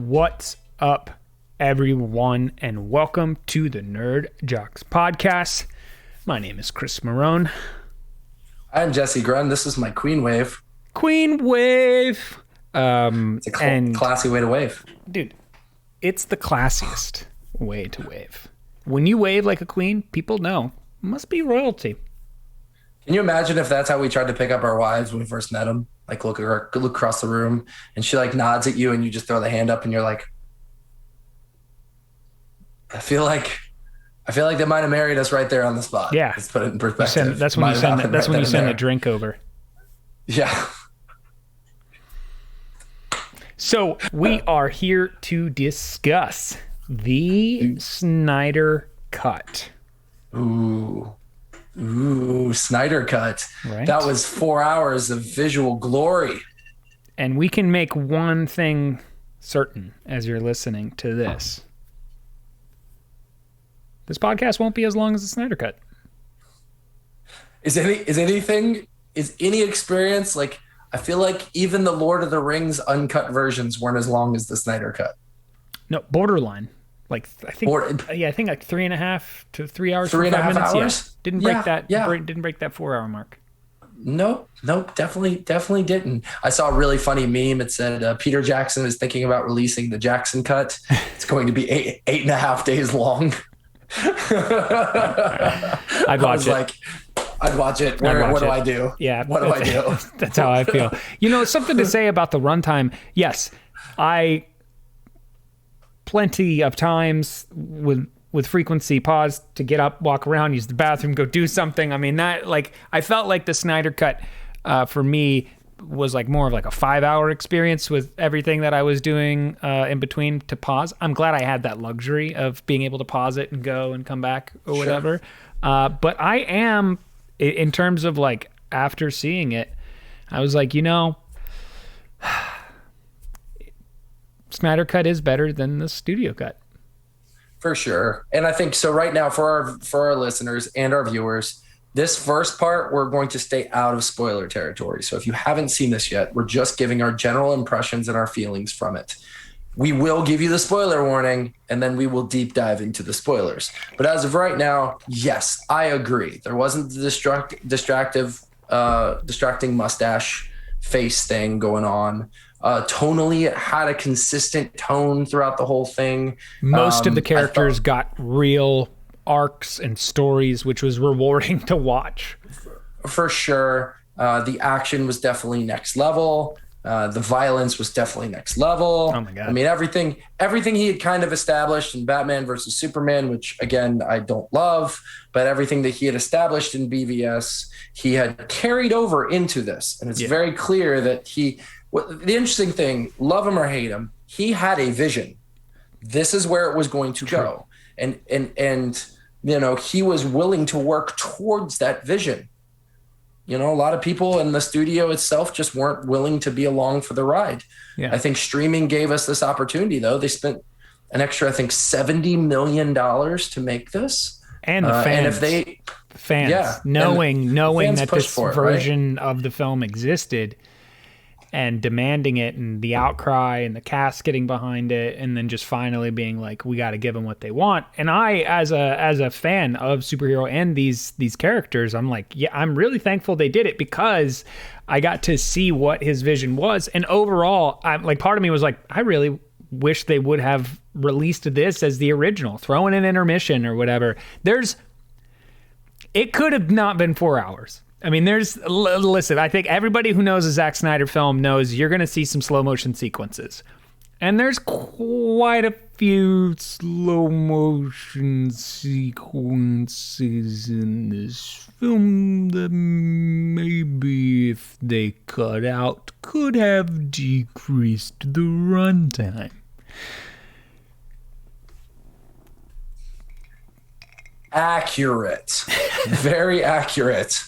What's up, everyone, and welcome to the NerdJock's podcast. My name is Chris Marone. I'm Jesse Grun. This is my Queen Wave. Queen Wave. It's a classy way to wave. Dude, it's the classiest way to wave. When you wave like a queen, people know. It must be royalty. Can you imagine if that's how we tried to pick up our wives when we first met them? Like look across the room and she like nods at you and you just throw the hand up and you're like, I feel like they might have married us right there on the spot. Yeah. Let's put it in perspective. That's when you send a drink over. Yeah. So we are here to discuss the Snyder Cut. Ooh, Snyder Cut. Right. That was 4 hours of visual glory. And we can make one thing certain as you're listening to this. This podcast won't be as long as the Snyder Cut. Is any experience, like, I feel like even the Lord of the Rings uncut versions weren't as long as the Snyder Cut. No, borderline. Like I think like 3.5 to 3 hours. 3.5 minutes. hours. Yeah. Didn't break that. Yeah. Didn't break that 4 hour mark. Nope, definitely didn't. I saw a really funny meme. It said Peter Jackson is thinking about releasing the Jackson Cut. It's going to be 8.5 days long. I'd watch it. I'd watch it. What do I do? Yeah. What do I do? That's how I feel. You know, something to say about the runtime. Yes, plenty of times with frequency pause to get up, walk around, use the bathroom, go do something. I mean, that like I felt like the Snyder Cut for me was like more of like a 5 hour experience with everything that I was doing in between to pause. I'm glad I had that luxury of being able to pause it and go and come back or whatever. But I am, in terms of like after seeing it, I was like, you know, Snyder Cut is better than the studio cut. For sure. And I think so right now for our listeners and our viewers, this first part, we're going to stay out of spoiler territory. So if you haven't seen this yet, we're just giving our general impressions and our feelings from it. We will give you the spoiler warning and then we will deep dive into the spoilers. But as of right now, yes, I agree. There wasn't the distracting mustache face thing going on. Tonally, it had a consistent tone throughout the whole thing. Most of the characters got real arcs and stories, which was rewarding to watch. For sure. The action was definitely next level. The violence was definitely next level. Oh my God. I mean, everything he had kind of established in Batman versus Superman, which again, I don't love, but everything that he had established in BVS, he had carried over into this. And it's very clear that the interesting thing, love him or hate him, he had a vision. This is where it was going to go. And you know, he was willing to work towards that vision. You know, a lot of people in the studio itself just weren't willing to be along for the ride. Yeah. I think streaming gave us this opportunity, though. They spent an extra, I think, $70 million to make this. And the fans. Knowing that this version of the film existed and demanding it, and the outcry and the cast getting behind it, and then just finally being like, we got to give them what they want. And I, as a fan of superhero and these characters, I'm like, yeah, I'm really thankful they did it because I got to see what his vision was. And overall, I'm like, part of me was like, I really wish they would have released this as the original, throw in an intermission or whatever. It could have not been 4 hours. I mean, listen, I think everybody who knows a Zack Snyder film knows you're going to see some slow motion sequences. And there's quite a few slow motion sequences in this film that maybe if they cut out could have decreased the runtime. Accurate. Very accurate.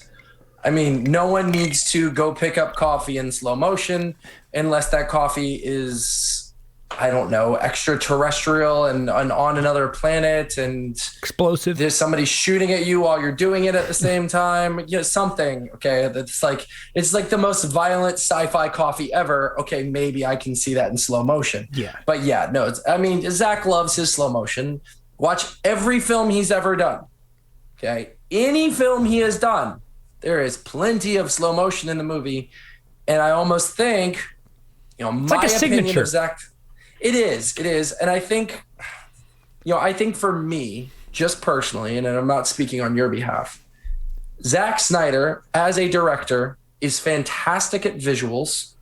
I mean, no one needs to go pick up coffee in slow motion unless that coffee is I don't know, extraterrestrial and on another planet, and explosive. There's somebody shooting at you while you're doing it at the same time. Something. Okay, it's like the most violent sci-fi coffee ever. Okay, maybe I can see that in slow motion. Yeah, but yeah, no. Zach loves his slow motion. Watch every film he's ever done. Okay, any film he has done, there is plenty of slow motion in the movie, and I almost think, it's my like a opinion signature. of Zach. It is. And I think, I think for me, just personally, and I'm not speaking on your behalf, Zack Snyder as a director is fantastic at visuals,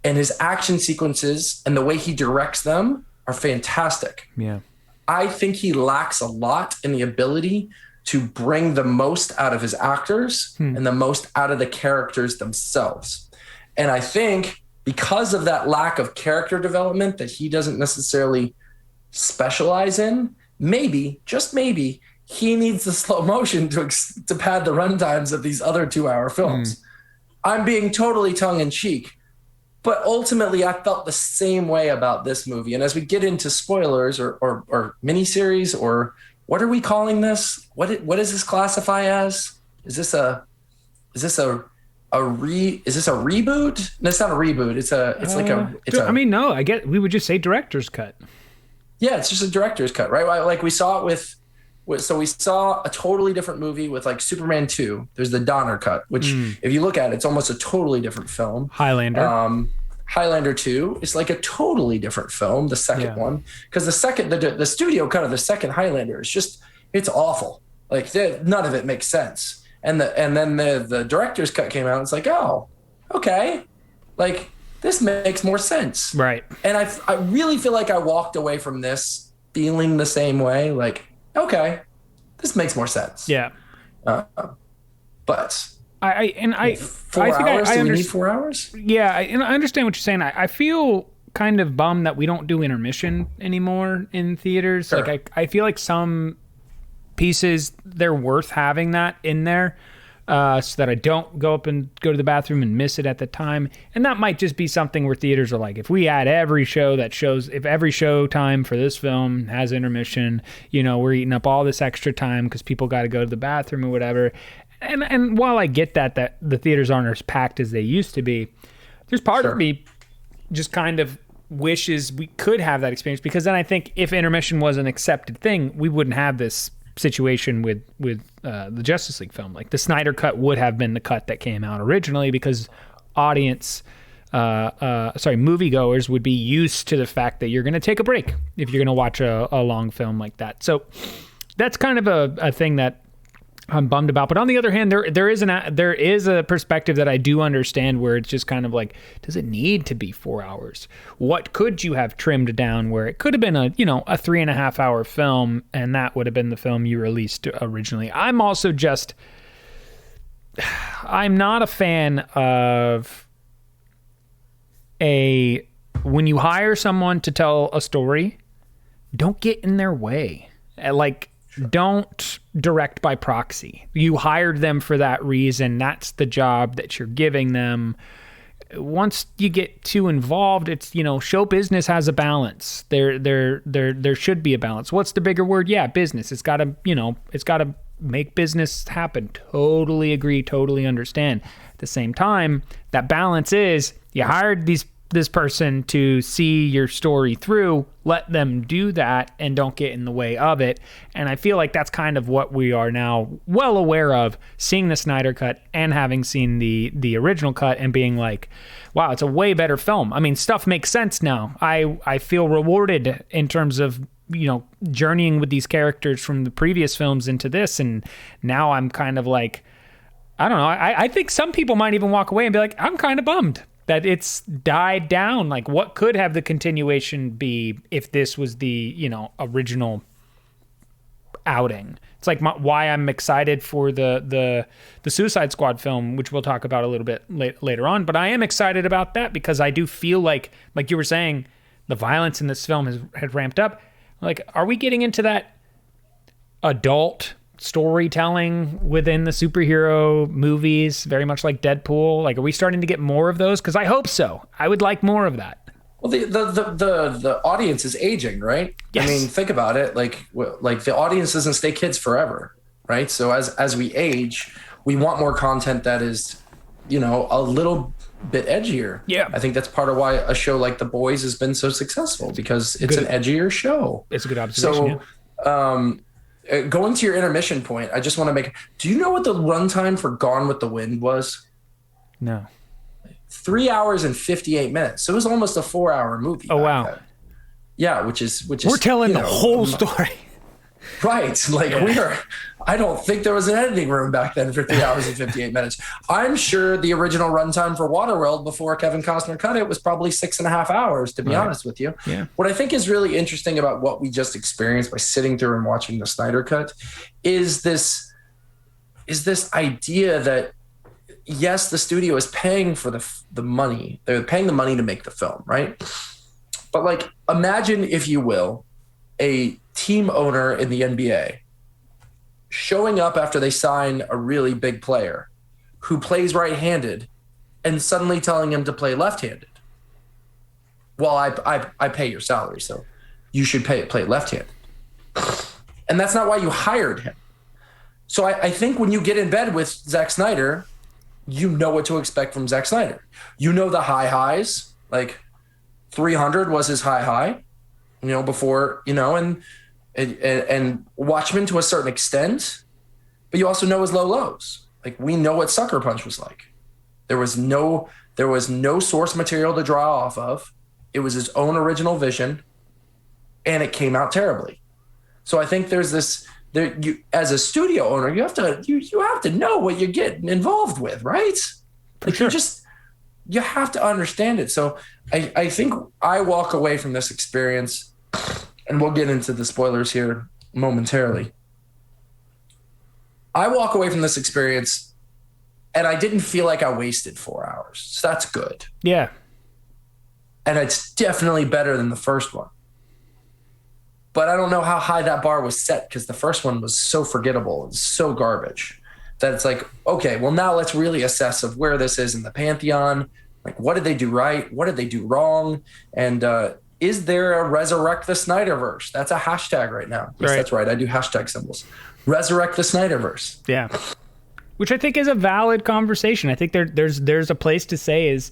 and his action sequences and the way he directs them are fantastic. Yeah. I think he lacks a lot in the ability to bring the most out of his actors and the most out of the characters themselves. And I think because of that lack of character development that he doesn't necessarily specialize in, maybe, just maybe, he needs the slow motion to pad the runtimes of these other 2-hour films. I'm being totally tongue-in-cheek, but ultimately I felt the same way about this movie. And as we get into spoilers or miniseries, or what are we calling this? What does this classify as? Is this a reboot? No, it's not a reboot. No, we would just say director's cut. Yeah, it's just a director's cut, right? Like we saw it so we saw a totally different movie with like Superman 2. There's the Donner cut, which if you look at it, it's almost a totally different film. Highlander. Highlander 2 is like a totally different film, the second one. Because the studio cut of the second Highlander is it's awful. Like none of it makes sense. And then the director's cut came out. And it's like, oh, okay, like this makes more sense, right? And I really feel like I walked away from this feeling the same way. Like, okay, this makes more sense. Yeah. But 4 hours? Do we need 4 hours? Yeah, I understand what you're saying. I feel kind of bummed that we don't do intermission anymore in theaters. Sure. Like I feel like some pieces, they're worth having that in there, so that I don't go up and go to the bathroom and miss it at the time. And that might just be something where theaters are like, if we add every show if every show time for this film has intermission, we're eating up all this extra time because people got to go to the bathroom or whatever. And while I get that the theaters aren't as packed as they used to be, there's part of me just kind of wishes we could have that experience, because then I think if intermission was an accepted thing, we wouldn't have this situation with the Justice League film. Like the Snyder Cut would have been the cut that came out originally, because moviegoers would be used to the fact that you're going to take a break if you're going to watch a long film like that. So that's kind of a thing that I'm bummed about. But on the other hand, there is a perspective that I do understand, where it's just kind of like, does it need to be 4 hours? What could you have trimmed down where it could have been a 3.5 hour film, and that would have been the film you released originally? I'm not a fan of when you hire someone to tell a story, don't get in their way. Don't direct by proxy. You hired them for that reason. That's the job that you're giving them. Once you get too involved, it's, show business has a balance. There should be a balance. What's the bigger word? Yeah, business. It's got to make business happen. Totally agree, totally understand. At the same time, that balance is, you hired this person to see your story through, let them do that and don't get in the way of it. And I feel like that's kind of what we are now well aware of, seeing the Snyder Cut and having seen the original cut and being like, wow, it's a way better film. I mean, stuff makes sense now. I feel rewarded in terms of, journeying with these characters from the previous films into this. And now I'm kind of like, I don't know. I think some people might even walk away and be like, I'm kind of bummed that it's died down. Like, what could have the continuation be if this was the, original outing? It's like why I'm excited for the Suicide Squad film, which we'll talk about a little bit later on. But I am excited about that because I do feel like you were saying, the violence in this film has ramped up. Like, are we getting into that adult storytelling within the superhero movies, very much like Deadpool? Like, are we starting to get more of those? Because I hope so. I would like more of that. Well, the audience is aging, right? Yes. I mean, think about it. Like the audience doesn't stay kids forever, right? So as we age, we want more content that is, a little bit edgier. Yeah. I think that's part of why a show like The Boys has been so successful, because it's an edgier show. It's a good observation. So, going to your intermission point, I just want to do you know what the runtime for Gone with the Wind was? No. 3 hours and 58 minutes. So it was almost a 4-hour movie. Oh, wow. Then. Yeah, which is we're telling the whole story. Right. Like I don't think there was an editing room back then for 3 hours and 58 minutes. I'm sure the original runtime for Waterworld before Kevin Costner cut it was probably 6.5 hours, to be honest with you. Yeah. What I think is really interesting about what we just experienced by sitting through and watching the Snyder Cut is this idea that, yes, the studio is paying for the money. They're paying the money to make the film, right? But like, imagine, if you will, a team owner in the NBA showing up after they sign a really big player who plays right-handed and suddenly telling him to play left-handed. Well, I pay your salary, so you should play left-handed. And that's not why you hired him. So I think when you get in bed with Zack Snyder, you know what to expect from Zack Snyder. You know the highs, like 300 was his high, before, and Watchmen to a certain extent, but you also know his lows. Like, we know what Sucker Punch was like. There was no source material to draw off of. It was his own original vision, and it came out terribly. So I think there's this. You, as a studio owner, you have to know what you're getting involved with, right? Like, sure. You have to understand it. So I think I walk away from this experience, and we'll get into the spoilers here momentarily. I walk away from this experience, and I didn't feel like I wasted 4 hours. So that's good. Yeah. And it's definitely better than the first one. But I don't know how high that bar was set, because the first one was so forgettable and so garbage that it's like, okay, well, now let's really assess of where this is in the pantheon. Like, what did they do right? What did they do wrong? And is there a resurrect the Snyderverse? That's a hashtag right now. Yes, that's right. I do hashtag symbols. Resurrect the Snyderverse. Yeah. Which I think is a valid conversation. I think there's a place to say is,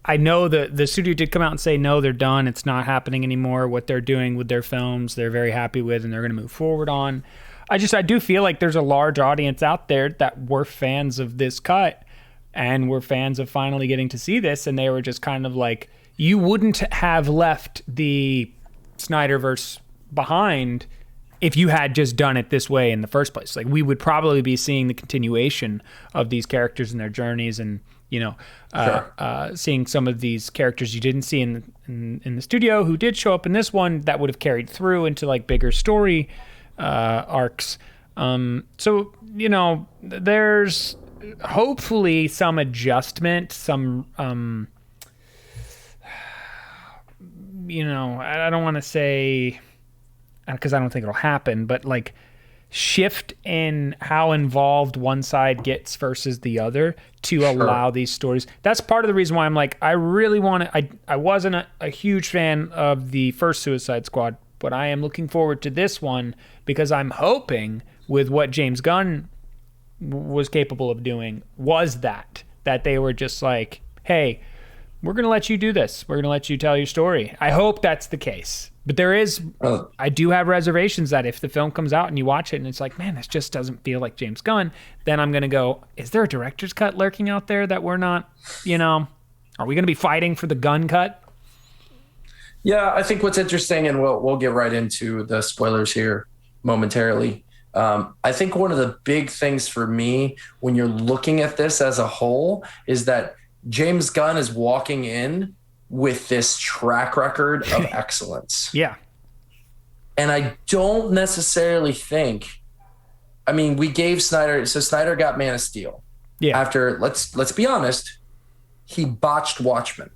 I know the studio did come out and say, no, they're done. It's not happening anymore. What they're doing with their films, they're very happy with, and they're going to move forward on. I do feel like there's a large audience out there that were fans of this cut and were fans of finally getting to see this. And they were just kind of like, you wouldn't have left the Snyderverse behind if you had just done it this way in the first place. Like, we would probably be seeing the continuation of these characters and their journeys, and seeing some of these characters you didn't see in the studio who did show up in this one that would have carried through into like bigger story arcs. So there's hopefully some adjustment, some I don't want to say, because I don't think it'll happen, but like shift in how involved one side gets versus the other to allow these stories. That's part of the reason why I'm like, I really want to, I wasn't a huge fan of the first Suicide Squad, but I am looking forward to this one because I'm hoping with what James Gunn was capable of doing was that they were just like, hey, we're going to let you do this. We're going to let you tell your story. I hope that's the case. But I do have reservations that if the film comes out and you watch it and it's like, man, this just doesn't feel like James Gunn, then I'm going to go, is there a director's cut lurking out there that we're not, are we going to be fighting for the Gunn cut? Yeah, I think what's interesting, and we'll get right into the spoilers here momentarily. I think one of the big things for me when you're looking at this as a whole is that James Gunn is walking in with this track record of excellence. Yeah. And I don't necessarily think, we gave Snyder got Man of Steel. Yeah. After, let's be honest, he botched Watchmen.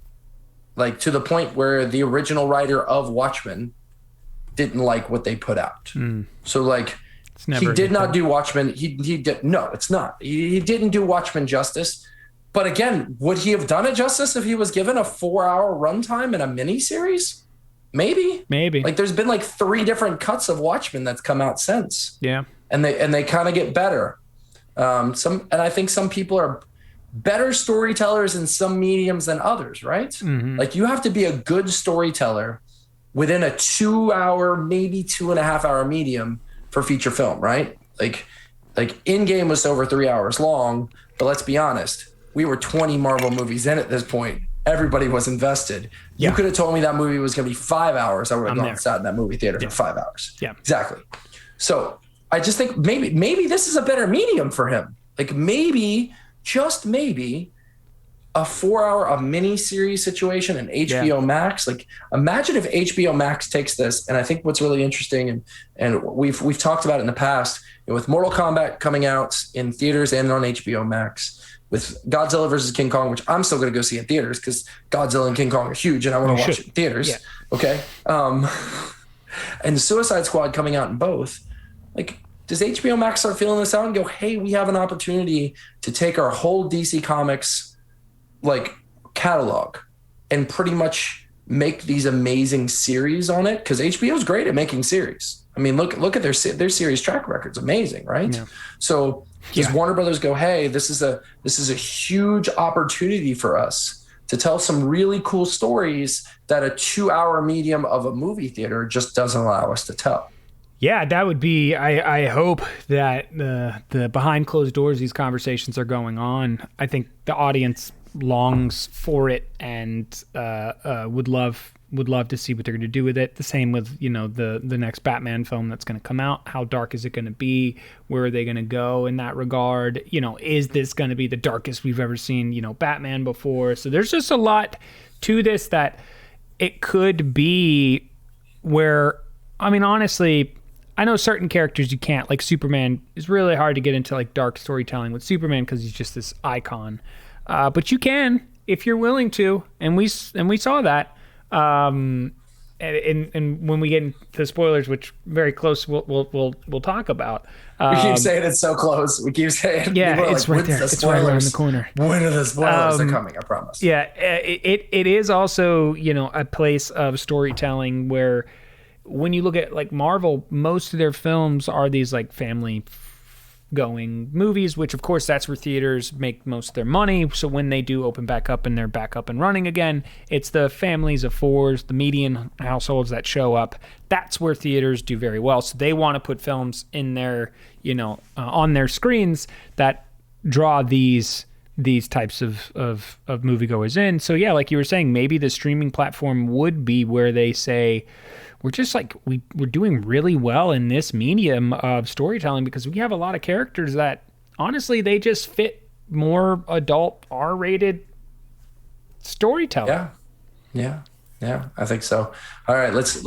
Like, to the point where the original writer of Watchmen didn't like what they put out. So like, he did not do Watchmen. He did. No, it's not. He didn't do Watchmen justice. But again, would he have done it justice if he was given a 4-hour runtime in a miniseries? Maybe. Like there's been like 3 different cuts of Watchmen that's come out since. Yeah. And they kind of get better. I think some people are better storytellers in some mediums than others, right? Mm-hmm. Like you have to be a good storyteller within a 2-hour, maybe 2.5-hour medium for feature film, right? Like Endgame was over 3 hours long, but let's be honest, we were 20 Marvel movies in at this point. Everybody was invested. You could have told me that movie was going to be 5 hours. I would have gone and sat in that movie theater for 5 hours. Yeah, exactly. So I just think maybe this is a better medium for him. Like maybe, just maybe, a 4-hour mini series situation in HBO Max. Like imagine if HBO Max takes this, and I think what's really interesting, and we've talked about it in the past, with Mortal Kombat coming out in theaters and on HBO Max, with Godzilla versus King Kong, which I'm still going to go see in theaters because Godzilla and King Kong are huge and I want to watch it in theaters. Yeah. Okay. And the Suicide Squad coming out in both. Like, does HBO Max start feeling this out and go, hey, we have an opportunity to take our whole DC Comics like catalog and pretty much make these amazing series on it? Because HBO is great at making series. I mean, look at their series track record's amazing, right? Yeah. So does Warner Brothers go, hey, this is a huge opportunity for us to tell some really cool stories that a 2-hour medium of a movie theater just doesn't allow us to tell? Yeah, that would be, I hope that the behind closed doors, these conversations are going on. I think the audience longs for it and would love to see what they're going to do with it. The same with, the next Batman film that's going to come out. How dark is it going to be? Where are they going to go in that regard? Is this going to be the darkest we've ever seen, Batman before? So there's just a lot to this that it could be where, I mean, honestly, I know certain characters you can't, like Superman is really hard to get into like dark storytelling with Superman because he's just this icon. But you can, if you're willing to, and we saw that. And when we get into spoilers, which very close, we'll talk about. We keep saying it's so close. We keep saying, it's right there. It's right around the corner. When are the spoilers? They're coming. I promise. Yeah, it is also a place of storytelling where when you look at like Marvel, most of their films are these like family going movies, which of course that's where theaters make most of their money. So when they do open back up and they're back up and running again, it's the families of fours, the median households that show up. That's where theaters do very well. So they want to put films in their, on their screens that draw these types of moviegoers in. So yeah, like you were saying, maybe the streaming platform would be where they say, we're just like, we're doing really well in this medium of storytelling because we have a lot of characters that honestly, they just fit more adult R-rated storytelling. Yeah. I think so. All right, let's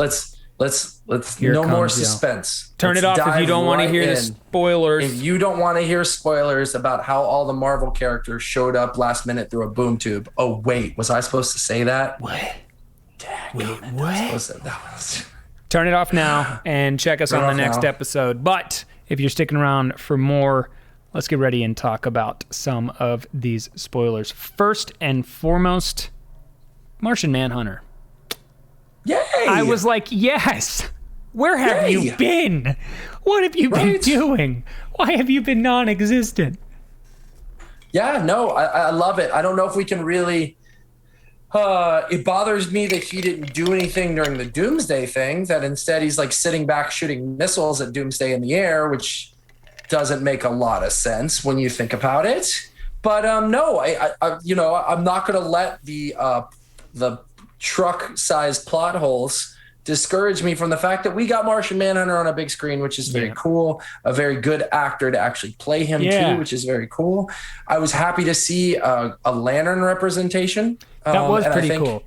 no more suspense. Turn it off if you don't want to hear the spoilers. If you don't want to hear spoilers about how all the Marvel characters showed up last minute through a boom tube. Oh, wait, was I supposed to say that? What? What? Turn it off now and check us on the next episode. But if you're sticking around for more, let's get ready and talk about some of these spoilers. First and foremost, Martian Manhunter. Yay! I was like, yes. Where have you been? What have you been doing? Why have you been non-existent? Yeah, no, I love it. I don't know if we can really... it bothers me that he didn't do anything during the Doomsday thing, that instead he's like sitting back shooting missiles at Doomsday in the air, which doesn't make a lot of sense when you think about it. But no, I'm not going to let the truck-sized plot holes discourage me from the fact that we got Martian Manhunter on a big screen, which is very cool. A very good actor to actually play him too, which is very cool. I was happy to see a Lantern representation. That was pretty cool.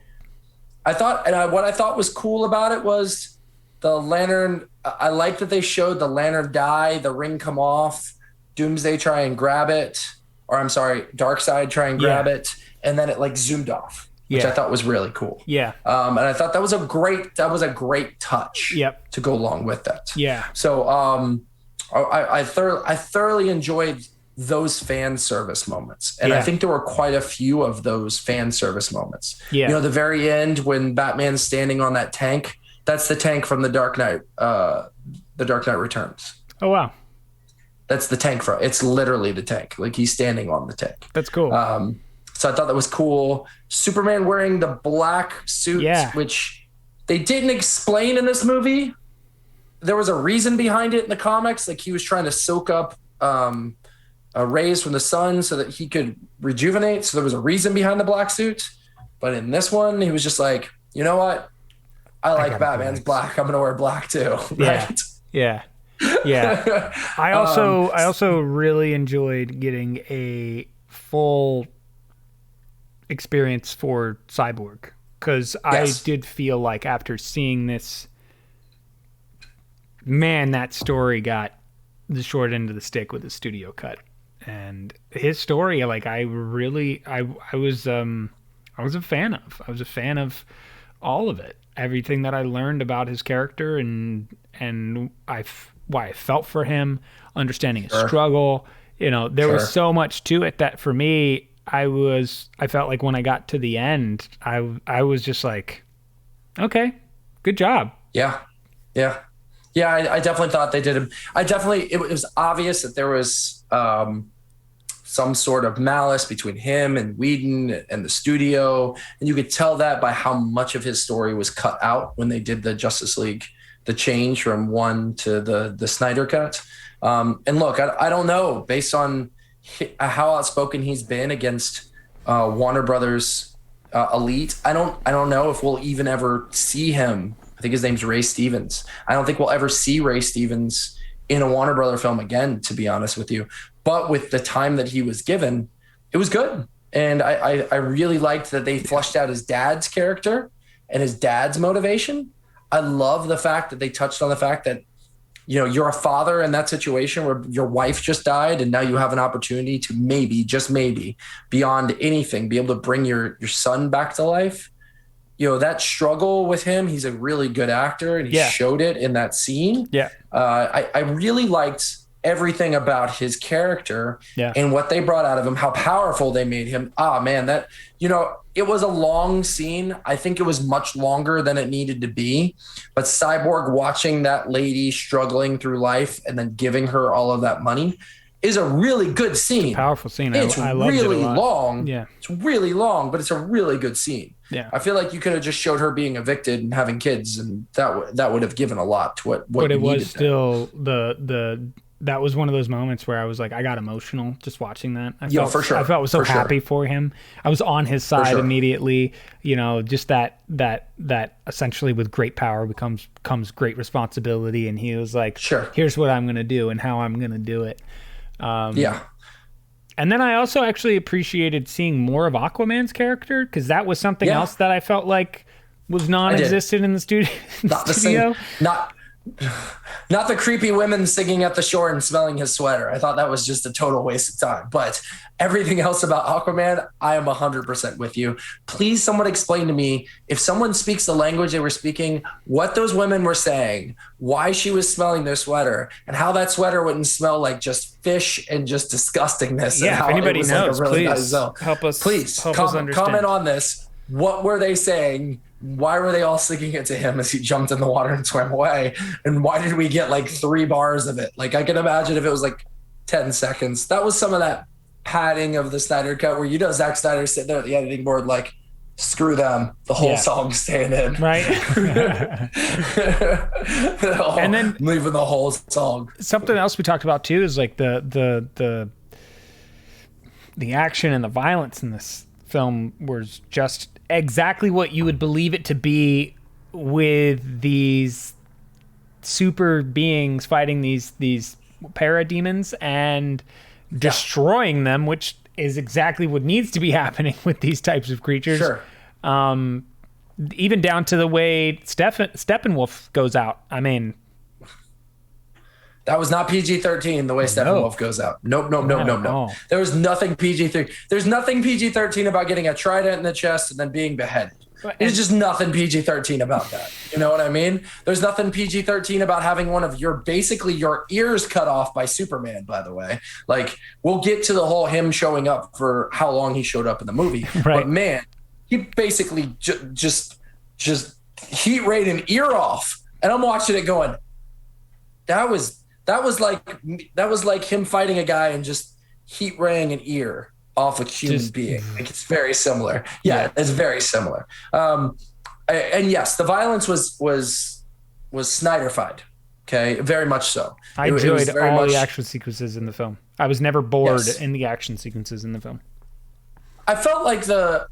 What I thought was cool about it was the Lantern. I like that they showed the Lantern die, the ring come off, Doomsday try and grab it, or I'm sorry, Darkseid try and grab it, and then it like zoomed off. Which I thought was really cool. Yeah. And I thought that was a great touch to go along with that. Yeah. So I thoroughly enjoyed those fan service moments. And I think there were quite a few of those fan service moments. Yeah. You know, the very end when Batman's standing on that tank, that's the tank from The Dark Knight Returns. Oh, wow. That's the tank it's literally the tank. Like he's standing on the tank. That's cool. So I thought that was cool. Superman wearing the black suit, which they didn't explain in this movie. There was a reason behind it in the comics. Like he was trying to soak up rays from the sun so that he could rejuvenate. So there was a reason behind the black suit. But in this one, he was just like, you know what? I like Batman's black. I'm going to wear black too. Right? Yeah. I also really enjoyed getting a full experience for Cyborg, because I did feel like after seeing this, man, that story got the short end of the stick with the studio cut. And his story, like I was a fan of. I was a fan of all of it. Everything that I learned about his character and why I felt for him, understanding his struggle. You know, there was so much to it that for me, I felt like when I got to the end, I was just like, okay, good job. Yeah. I definitely thought they did. It was obvious that there was some sort of malice between him and Whedon and the studio. And you could tell that by how much of his story was cut out when they did the Justice League, the change from 1 to the Snyder Cut. And look, I don't know, based on how outspoken he's been against Warner Brothers elite. I don't know if we'll even ever see him. I think his name's Ray Stevens. I don't think we'll ever see Ray Stevens in a Warner Brother film again, to be honest with you. But with the time that he was given, it was good. And I really liked that they fleshed out his dad's character and his dad's motivation. I love the fact that they touched on the fact that, you know, you're a father in that situation where your wife just died and now you have an opportunity to maybe, just maybe, beyond anything, be able to bring your son back to life. You know, that struggle with him, he's a really good actor and he showed it in that scene. Yeah. I really liked everything about his character and what they brought out of him, how powerful they made him. Man, that, you know, it was a long scene. I think it was much longer than it needed to be. But Cyborg watching that lady struggling through life and then giving her all of that money is a really good scene. It's a powerful scene. It's really long. Yeah. It's really long, but it's a really good scene. Yeah. I feel like you could have just showed her being evicted and having kids, and that would have given a lot to what but it was needed still that was one of those moments where I was like, I got emotional just watching that. For sure. I felt so happy for him. I was on his side immediately. You know, just that essentially with great power comes great responsibility. And he was like, here's what I'm going to do and how I'm going to do it. And then I also actually appreciated seeing more of Aquaman's character, because that was something else that I felt like was non-existent in the studio. Not the same. Not the creepy women singing at the shore and smelling his sweater. I thought that was just a total waste of time. But everything else about Aquaman, I am 100% with you. Please, someone explain to me, if someone speaks the language they were speaking, what those women were saying, why she was smelling their sweater, and how that sweater wouldn't smell like just fish and just disgustingness. Yeah, and how if anybody knows, like really please help us. Please help us understand. Comment on this. What were they saying? Why were they all singing it to him as he jumped in the water and swam away? And why did we get like 3 bars of it? Like, I can imagine if it was like 10 seconds. That was some of that padding of the Snyder Cut where, you know, Zack Snyder sitting there at the editing board like, screw them, the whole song's staying in. Right. And then leaving the whole song. Something else we talked about too is like the action and the violence in this film was just exactly what you would believe it to be, with these super beings fighting these parademons and destroying them, which is exactly what needs to be happening with these types of creatures. Sure. Even down to the way Steppenwolf goes out. I mean, that was not PG-13 the way Steppenwolf goes out. Nope. There was nothing PG-13. There's nothing PG-13 about getting a trident in the chest and then being beheaded. There's just nothing PG-13 about that. You know what I mean? There's nothing PG-13 about having one of your ears cut off by Superman, by the way. Like, we'll get to the whole him showing up for how long he showed up in the movie. Right. But man, he basically just heat rayed an ear off. And I'm watching it going, that was like him fighting a guy and just heat raying an ear off a human being. Like, it's very similar. Yeah, it's very similar. And yes, the violence was Snyder-fied. Okay, very much so. I enjoyed all the action sequences in the film. I was never bored in the action sequences in the film. I felt like the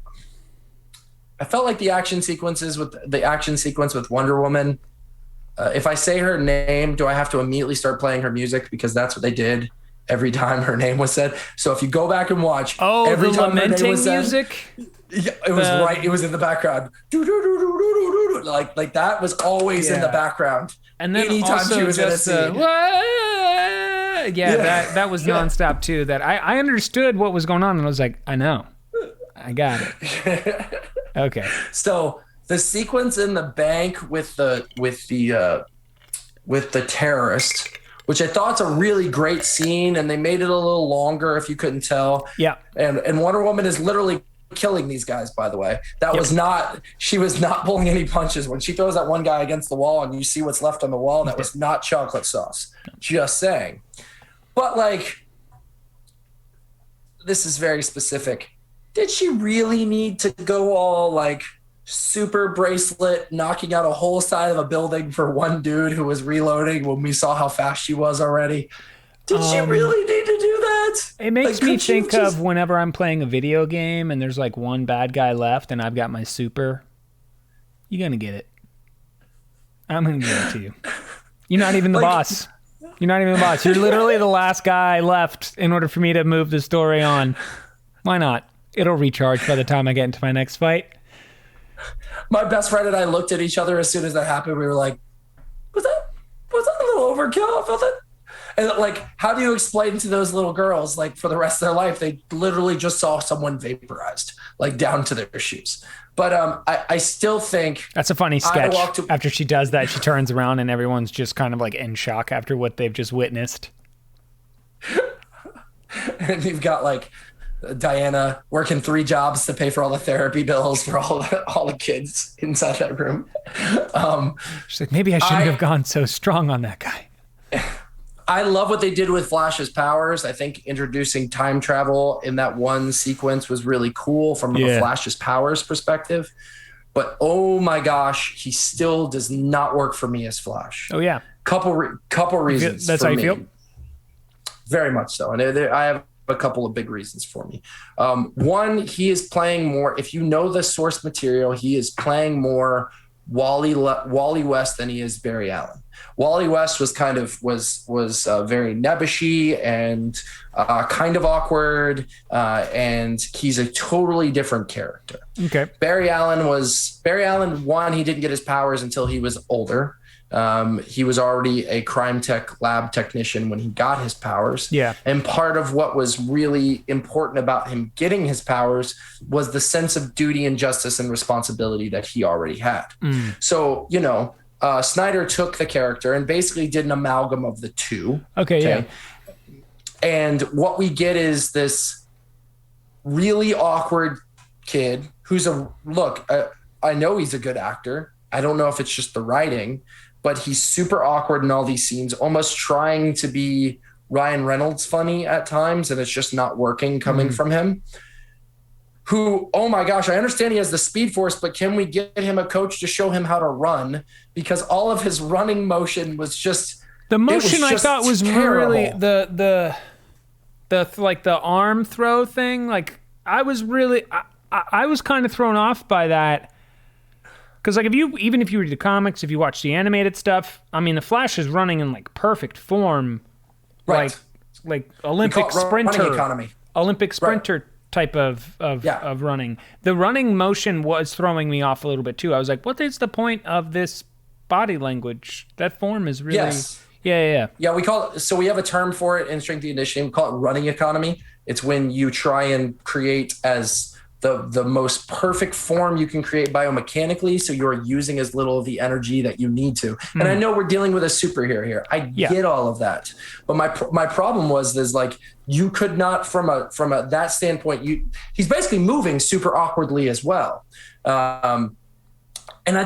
action sequence with Wonder Woman. If I say her name, do I have to immediately start playing her music? Because that's what they did every time her name was said. So if you go back and watch, every time her name was said, music. Yeah, it was right. It was in the background. Like that was always in the background. And then anytime also she was just in a scene. That was nonstop too. That I understood what was going on, and I was like, I know, I got it. Okay. So the sequence in the bank with the terrorist, which I thought's a really great scene, and they made it a little longer if you couldn't tell. Yeah. And Wonder Woman is literally killing these guys, by the way. She was not pulling any punches. When she throws that one guy against the wall and you see what's left on the wall, that was not chocolate sauce. Just saying. But like, this is very specific. Did she really need to go all like super bracelet, knocking out a whole side of a building for one dude who was reloading when we saw how fast she was already? Did she really need to do that? It makes me think of whenever I'm playing a video game and there's like one bad guy left and I've got my super. You're going to get it. I'm going to give it to you. You're not even the boss. You're not even the boss. You're literally the last guy left in order for me to move the story on. Why not? It'll recharge by the time I get into my next fight. My best friend and I looked at each other as soon as that happened. We were like, was that a little overkill? I felt it. And like, how do you explain to those little girls, like for the rest of their life, they literally just saw someone vaporized, like down to their shoes. But I still think that's a funny sketch. After she does that, she turns around and everyone's just kind of like in shock after what they've just witnessed. And you've got like Diana working 3 jobs to pay for all the therapy bills for all the kids inside that room. She's like, maybe I shouldn't have gone so strong on that guy. I love what they did with Flash's powers. I think introducing time travel in that one sequence was really cool from a Flash's powers perspective. But oh my gosh, he still does not work for me as Flash. Oh yeah, couple reasons. That's how you feel. Very much so, and I have a couple of big reasons for me. One, he is playing more. If you know the source material, he is playing more Wally West than he is Barry Allen. Wally West was very nebbishy and kind of awkward, and he's a totally different character. Okay. Barry Allen, one, he didn't get his powers until he was older. He was already a crime tech lab technician when he got his powers. Yeah. And part of what was really important about him getting his powers was the sense of duty and justice and responsibility that he already had. So, Snyder took the character and basically did an amalgam of the two. Okay. Yeah. And what we get is this really awkward kid who's I know he's a good actor. I don't know if it's just the writing, but he's super awkward in all these scenes, almost trying to be Ryan Reynolds funny at times, and it's just not working coming from him. Who, oh my gosh, I understand he has the Speed Force, but can we get him a coach to show him how to run? Because all of his running motion was just the motion. I thought was really the like the arm throw thing. Like I was kind of thrown off by that. Because like if you read the comics, if you watch the animated stuff, I mean the Flash is running in like perfect form, right? Like Olympic sprinter, type of running. The running motion was throwing me off a little bit too. I was like, what is the point of this body language? That form is really Yeah, we call it, so we have a term for it in strength and conditioning. We call it running economy. It's when you try and create as the most perfect form you can create biomechanically, so you're using as little of the energy that you need to. And I know we're dealing with a superhero here. I get all of that. But my problem was like, you could not from a that standpoint, he's basically moving super awkwardly as well. And I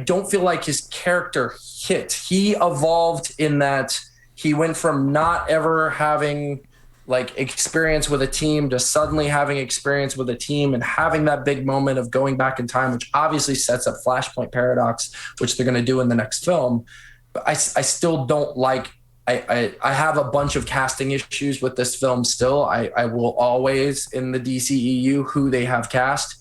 don't feel like his character hit. He evolved in that he went from not ever having like experience with a team to suddenly having experience with a team and having that big moment of going back in time, which obviously sets up Flashpoint Paradox, which they're going to do in the next film. But I still don't like, I have a bunch of casting issues with this film still. I will always in the DCEU who they have cast.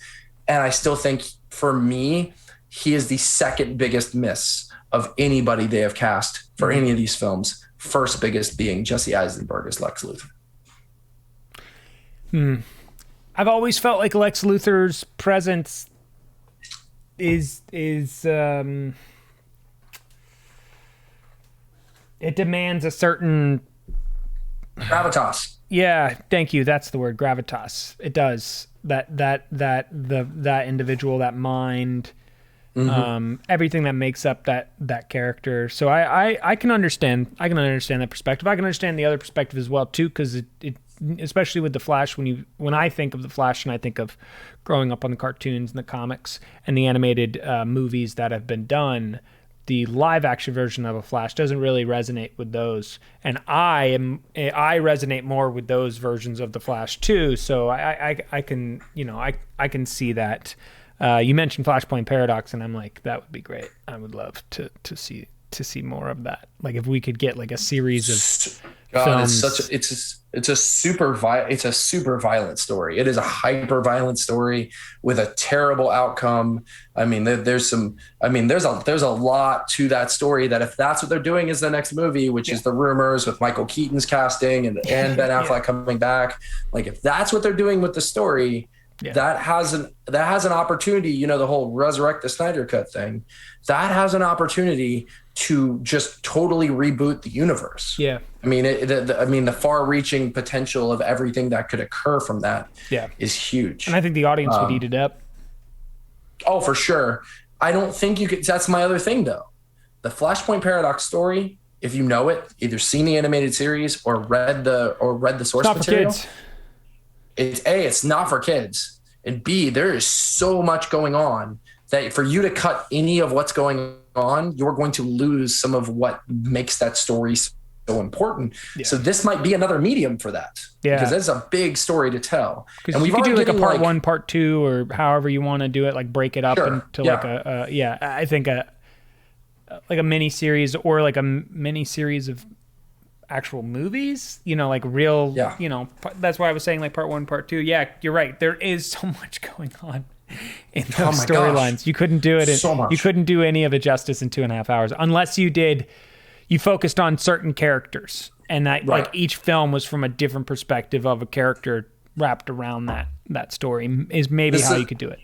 And I still think for me, he is the second biggest miss of anybody they have cast for any of these films. First biggest being Jesse Eisenberg as Lex Luthor. I've always felt like Lex Luthor's presence is it demands a certain gravitas. Yeah, thank you. That's the word, gravitas. It does. That individual, that mind, everything that makes up that character. So I can understand. I can understand that perspective. I can understand the other perspective as well too, because it especially with the Flash, when I think of the Flash and I think of growing up on the cartoons and the comics and the animated movies that have been done, the live action version of a Flash doesn't really resonate with those, and I resonate more with those versions of the Flash too. So I can I can see that. You mentioned Flashpoint Paradox, and I'm like, that would be great. I would love to see more of that. Like if we could get like a series of films. It's a super violent story. It is a hyper violent story with a terrible outcome. I mean, there's a lot to that story that if that's what they're doing is the next movie, which is the rumors with Michael Keaton's casting and Ben Affleck coming back. Like if that's what they're doing with the story, that has an opportunity, the whole resurrect the Snyder Cut thing, that has an opportunity to just totally reboot the universe. Yeah. I mean, the far-reaching potential of everything that could occur from that is huge. And I think the audience would eat it up. Oh, for sure. I don't think you could. That's my other thing, though. The Flashpoint Paradox story, if you know it, either seen the animated series or read the source material. For kids. It's not for kids. And B, there is so much going on that for you to cut any of what's going on, you're going to lose some of what makes that story so important. Yeah. So this might be another medium for that. Yeah. Because it's a big story to tell. And we could do like a part 1, part 2, or however you want to do it, like break it up into like I think like a mini series or like a mini series of actual movies, like real, that's why I was saying like part 1, part 2. Yeah, you're right. There is so much going on in those storylines. You couldn't do it. You couldn't do any of it justice in 2.5 hours unless you focused on certain characters, and that like each film was from a different perspective of a character wrapped around that story is maybe how you could do it.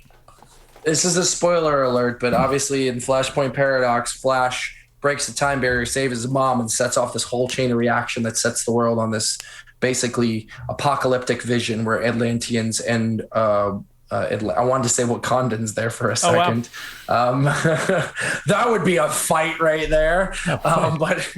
This is a spoiler alert, but obviously in Flashpoint Paradox, Flash breaks the time barrier, saves his mom, and sets off this whole chain of reaction that sets the world on this basically apocalyptic vision where Atlanteans and I wanted to say Wakandans there for a second. Oh, wow. That would be a fight right there. But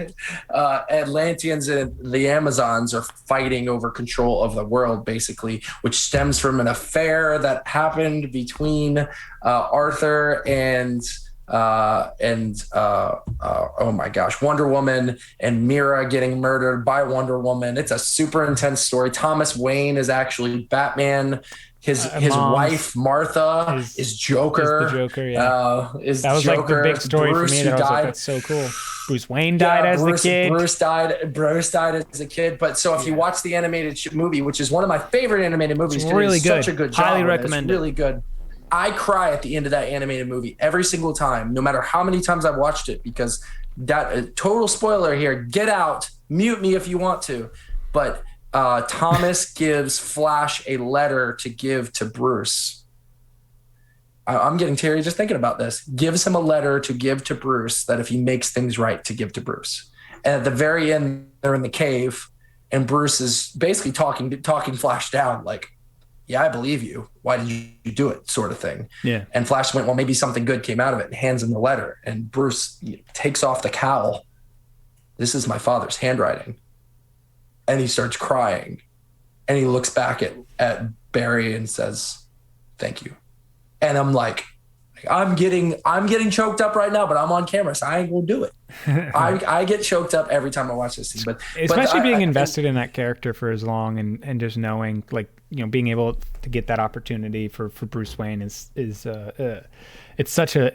Atlanteans and the Amazons are fighting over control of the world, basically, which stems from an affair that happened between Arthur and oh my gosh, Wonder Woman and Mira getting murdered by Wonder Woman. It's a super intense story. Thomas Wayne is actually Batman. His wife Martha is Joker. Is the Joker, yeah. That was Joker. Like the big story Bruce, for me. That I was like, that's so cool. Bruce Wayne died as the kid. Bruce died as a kid. But so if you watch the animated movie, which is one of my favorite animated movies, it's really good. Such a good job. Highly recommend it. Really good. I cry at the end of that animated movie every single time, no matter how many times I've watched it, because that total spoiler here, get out, mute me if you want to. But Thomas gives Flash a letter to give to Bruce. I'm getting teary just thinking about this. Gives him a letter to give to Bruce that if he makes things right, to give to Bruce. And at the very end, they're in the cave, and Bruce is basically talking Flash down, like, yeah, I believe you. Why did you do it? Sort of thing. Yeah. And Flash went, well, maybe something good came out of it, and hands him the letter. And Bruce takes off the cowl. This is my father's handwriting. And he starts crying. And he looks back at Barry and says, thank you. And I'm like, I'm getting choked up right now, but I'm on camera, so I ain't gonna do it. I get choked up every time I watch this scene. But especially being invested in that character for as long, and just knowing, like, being able to get that opportunity for Bruce Wayne is it's such a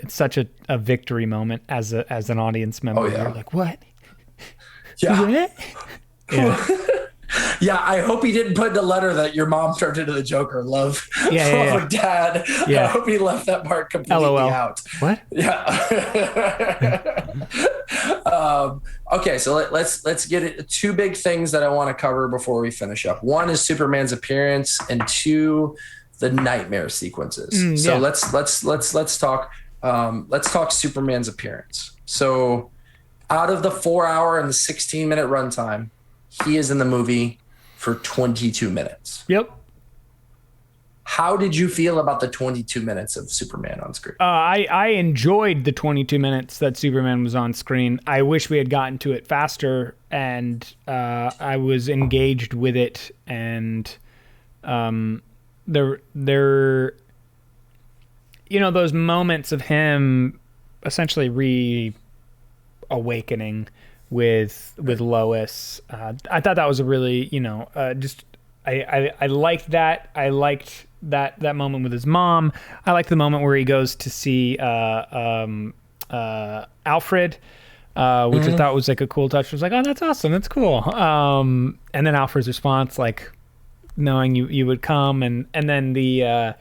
victory moment as an audience member. Oh, yeah. You're like, what? Yeah. Yeah. Yeah, I hope he didn't put in the letter that your mom turned into the Joker. Love of Dad. Yeah. I hope he left that part completely LOL. out. What? Yeah. Okay, so let's get it. Two big things that I want to cover before we finish up. One is Superman's appearance, and two, the nightmare sequences. So let's talk Superman's appearance. So out of the 4 hour and the 16-minute runtime, he is in the movie for 22 minutes. Yep. How did you feel about the 22 minutes of Superman on screen? I enjoyed the 22 minutes that Superman was on screen. I wish we had gotten to it faster, and I was engaged with it. And there, those moments of him essentially reawakening with Lois. I thought that was a really, I liked that. I liked that moment with his mom. I liked the moment where he goes to see Alfred, which I thought was like a cool touch. I was like, oh, that's awesome. That's cool. And then Alfred's response, like knowing you would come, and then the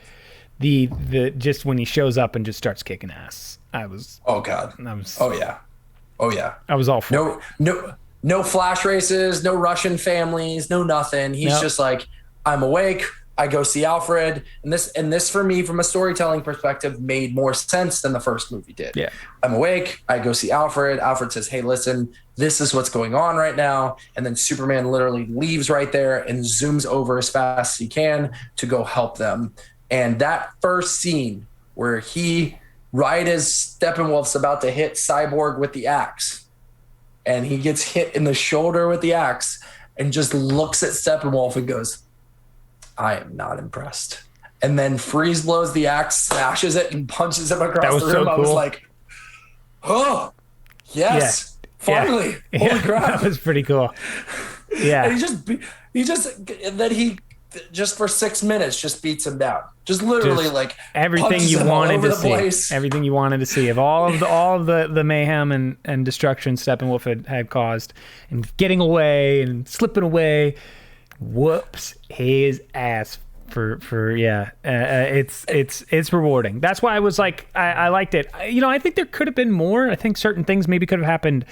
just when he shows up and just starts kicking ass. Oh God. Oh yeah. I was all for it. No flash races, no Russian families, no nothing. He's just like, I'm awake. I go see Alfred, and this for me, from a storytelling perspective, made more sense than the first movie did. Yeah. I'm awake. I go see Alfred. Alfred says, hey, listen, this is what's going on right now. And then Superman literally leaves right there and zooms over as fast as he can to go help them. And that first scene where he, right as Steppenwolf's about to hit Cyborg with the axe, and he gets hit in the shoulder with the axe and just looks at Steppenwolf and goes, I am not impressed. And then Freeze blows the axe, smashes it, and punches him across the room. So cool. I was like, oh, yes, finally. Yeah. Holy crap. That was pretty cool. Yeah. And he just for 6 minutes just beats him down. Just literally just like everything you wanted to see. Place. Everything you wanted to see of all of the mayhem and destruction Steppenwolf had caused, and getting away and slipping away. Whoops his ass for it's rewarding. That's why I was like, I liked it. I think there could have been more. I think certain things maybe could have happened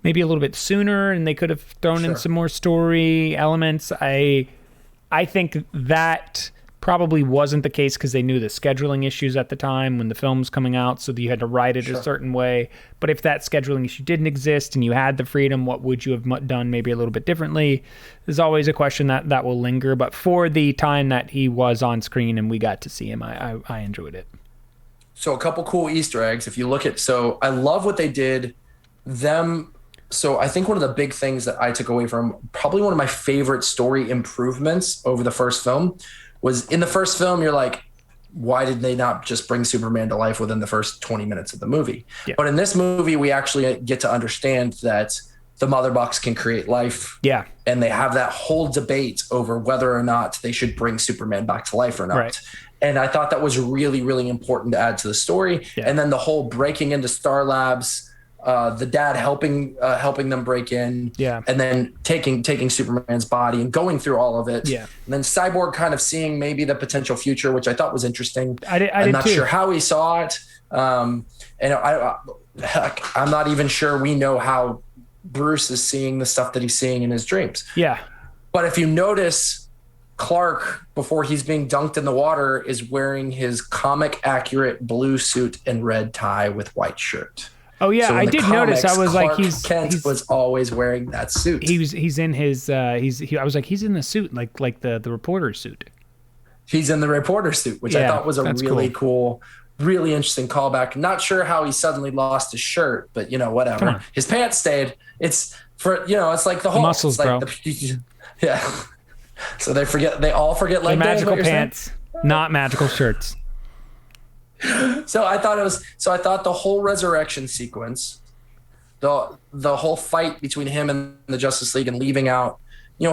maybe a little bit sooner, and they could have thrown in some more story elements. I think that probably wasn't the case because they knew the scheduling issues at the time when the film was coming out, so that you had to write it a certain way. But if that scheduling issue didn't exist and you had the freedom, what would you have done maybe a little bit differently? There's always a question that will linger. But for the time that he was on screen and we got to see him, I enjoyed it. So a couple cool Easter eggs. If you look at, so I love what they did. So I think one of the big things that I took away from, probably one of my favorite story improvements over the first film, was in the first film, you're like, why did they not just bring Superman to life within the first 20 minutes of the movie? Yeah. But in this movie, we actually get to understand that the Mother Box can create life. Yeah. And they have that whole debate over whether or not they should bring Superman back to life or not. Right. And I thought that was really, really important to add to the story. Yeah. And then the whole breaking into Star Labs, the dad helping them break in, and then taking Superman's body and going through all of it, and then Cyborg kind of seeing maybe the potential future, which I thought was interesting. I'm not sure how he saw it, and I'm not even sure we know how Bruce is seeing the stuff that he's seeing in his dreams. Yeah, but if you notice, Clark, before he's being dunked in the water, is wearing his comic accurate blue suit and red tie with white shirt. Oh yeah, so I did notice. I was Clark like, Kent was always wearing that suit. He's in his. I was like, he's in the suit, like the reporter's suit. he's in the reporter suit, which I thought was a really cool, really interesting callback. Not sure how he suddenly lost his shirt, but whatever. His pants stayed. It's for it's like the Hulk. Muscles, like bro. Yeah. So they all forget leg day. Magical pants, not magical shirts. So I thought the whole resurrection sequence, the whole fight between him and the Justice League and leaving out,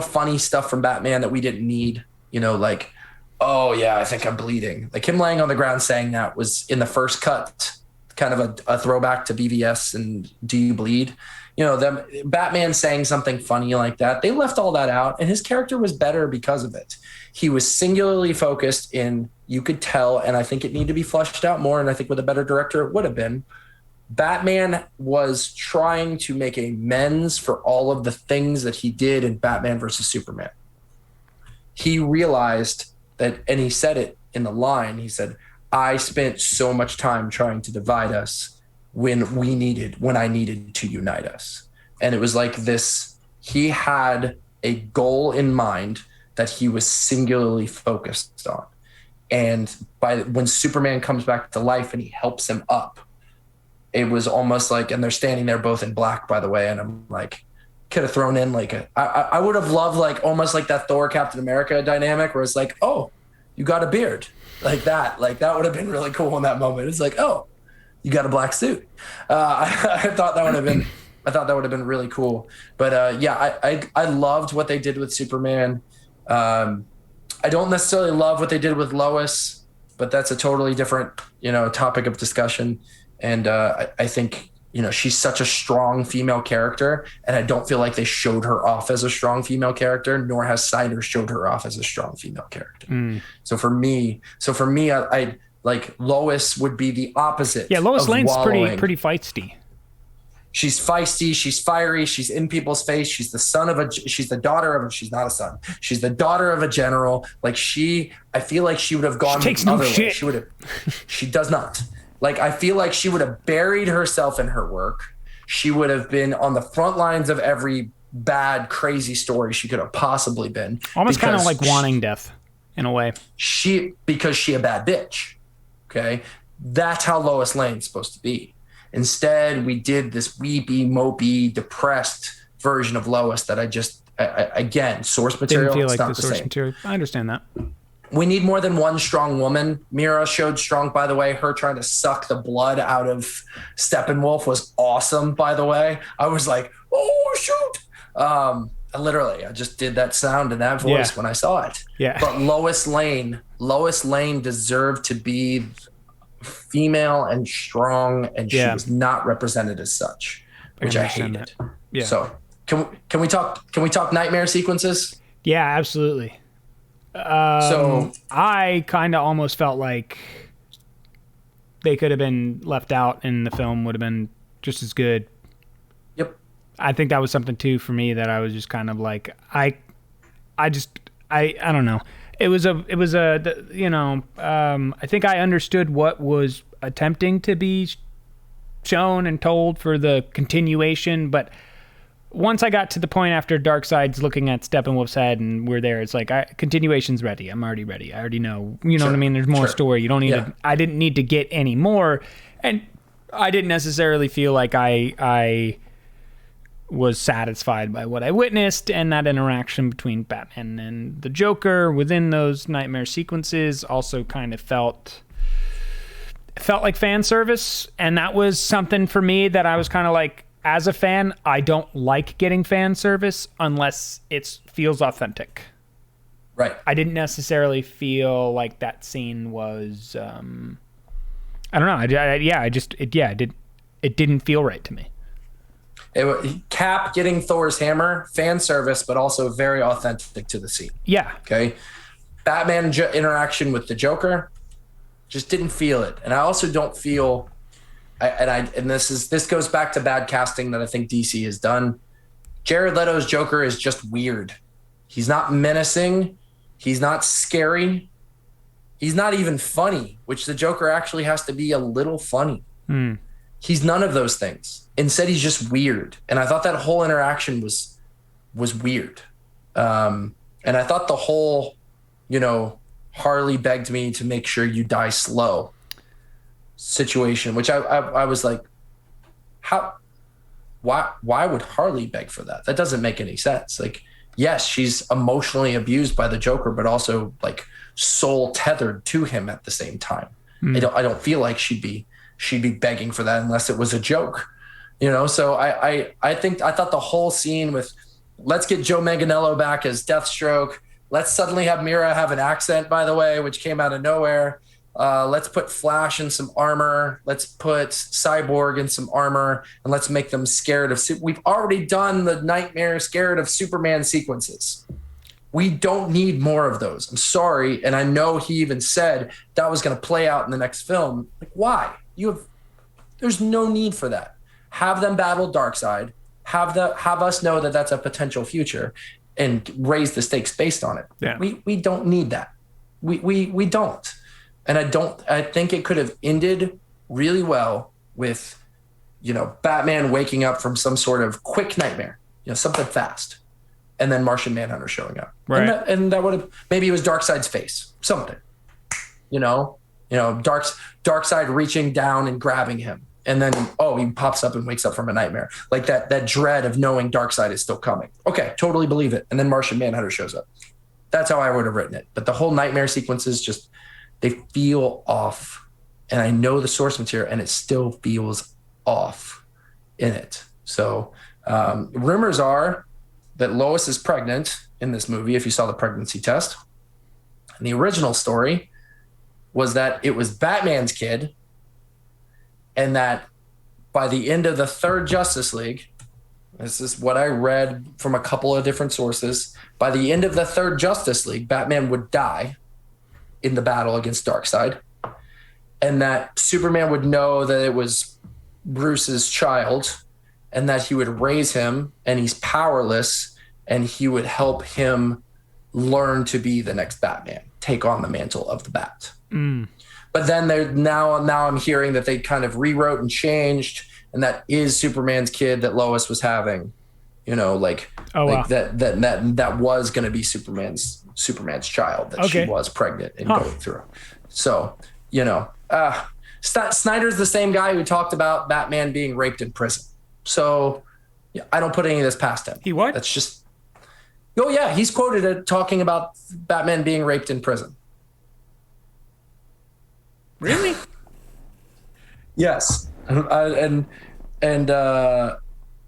funny stuff from Batman that we didn't need, like, oh yeah, I think I'm bleeding. Like him laying on the ground saying that was in the first cut, kind of a throwback to BVS and Do You Bleed? Them Batman saying something funny like that. They left all that out, and his character was better because of it. He was singularly focused in, you could tell, and I think it needed to be fleshed out more, and I think with a better director it would have been. Batman was trying to make amends for all of the things that he did in Batman versus Superman. He realized that, and he said it in the line, he said, I spent so much time trying to divide us when I needed to unite us. And it was like this, he had a goal in mind that he was singularly focused on. And when Superman comes back to life and he helps him up, it was almost like, and they're standing there both in black, by the way. And I'm like, could have thrown in like I would have loved like almost like that Thor Captain America dynamic where it's like, oh, you got a beard like that would have been really cool in that moment. It's like, oh, you got a black suit. I thought that would have been really cool. But I loved what they did with Superman. I don't necessarily love what they did with Lois, but that's a totally different, topic of discussion. And I think, she's such a strong female character, and I don't feel like they showed her off as a strong female character, nor has Snyder showed her off as a strong female character. So for me, I like Lois would be the opposite. Yeah, Lois Lane's pretty feisty. She's feisty. She's fiery. She's in people's face. She's the daughter of she's not a son. She's the daughter of a general. Like I feel like she would have gone the other way. She would have, she does not. Like, I feel like she would have buried herself in her work. She would have been on the front lines of every bad, crazy story she could have possibly been. Almost kind of like wanting death in a way. Because she a bad bitch. Okay. That's how Lois Lane's supposed to be. Instead, we did this weepy, mopey, depressed version of Lois that again, source material. Didn't feel like the source same. material. I understand that. We need more than one strong woman. Mira showed strong, by the way. Her trying to suck the blood out of Steppenwolf was awesome, by the way. I was like, oh, shoot. I just did that sound and that voice when I saw it. Yeah. But Lois Lane deserved to be female and strong, and she was not represented as such, which I hated. That. Yeah. So can we talk nightmare sequences? Yeah, absolutely. So I kind of almost felt like they could have been left out and the film would have been just as good. Yep. I think that was something too for me that I was just kind of like, I don't know. It was I think I understood what was attempting to be shown and told for the continuation, but once I got to the point after Darkseid's looking at Steppenwolf's head and we're there, it's like, continuation's ready. I'm already ready. I already know. You know what I mean? There's more story. You don't need to. I didn't need to get any more, and I didn't necessarily feel like I was satisfied by what I witnessed, and that interaction between Batman and the Joker within those nightmare sequences also kind of felt like fan service, and that was something for me that I was kind of like, as a fan, I don't like getting fan service unless it feels authentic. Right. I didn't necessarily feel like that scene was. I don't know. It didn't feel right to me. Cap getting Thor's hammer, fan service, but also very authentic to the scene. Yeah. Okay. Batman interaction with the Joker, just didn't feel it, and I also don't feel. This goes back to bad casting that I think DC has done. Jared Leto's Joker is just weird. He's not menacing. He's not scary. He's not even funny, which the Joker actually has to be a little funny. He's none of those things. Instead, he's just weird. And I thought that whole interaction was weird. And I thought the whole, Harley begged me to make sure you die slow situation, which I was like, why would Harley beg for that? That doesn't make any sense. Like, yes, she's emotionally abused by the Joker, but also like soul tethered to him at the same time. I don't feel like she'd be begging for that unless it was a joke, So I thought the whole scene with, let's get Joe Manganiello back as Deathstroke. Let's suddenly have Mira have an accent, by the way, which came out of nowhere. Let's put Flash in some armor. Let's put Cyborg in some armor, and let's make them scared of. We've already done the Nightmare scared of Superman sequences. We don't need more of those. I'm sorry, and I know he even said that was going to play out in the next film. Like, why? There's no need for that. Have them battle Darkseid. Have us know that that's a potential future, and raise the stakes based on it. Yeah. We don't need that. We don't. And I think it could have ended really well with, Batman waking up from some sort of quick nightmare, something fast, and then Martian Manhunter showing up. Right. And that would have, maybe it was Darkseid's face, something, Darkseid reaching down and grabbing him. And then, he pops up and wakes up from a nightmare. Like that dread of knowing Darkseid is still coming. Okay, totally believe it. And then Martian Manhunter shows up. That's how I would have written it. But the whole nightmare sequences just, they feel off. And I know the source material, and it still feels off in it. So rumors are that Lois is pregnant in this movie, if you saw the pregnancy test. And the original story was that it was Batman's kid, and that by the end of the third Justice League, this is what I read from a couple of different sources, by the end of the third Justice League, Batman would die in the battle against Darkseid, and that Superman would know that it was Bruce's child, and that he would raise him, and he's powerless, and he would help him learn to be the next Batman, take on the mantle of the Bat. But then now I'm hearing that they kind of rewrote and changed, and that is Superman's kid that Lois was having, wow. that was going to be Superman's child that she was pregnant and going through. So, Snyder's the same guy who talked about Batman being raped in prison. So I don't put any of this past him. He what? That's just, he's quoted talking about Batman being raped in prison. Really? Yes. And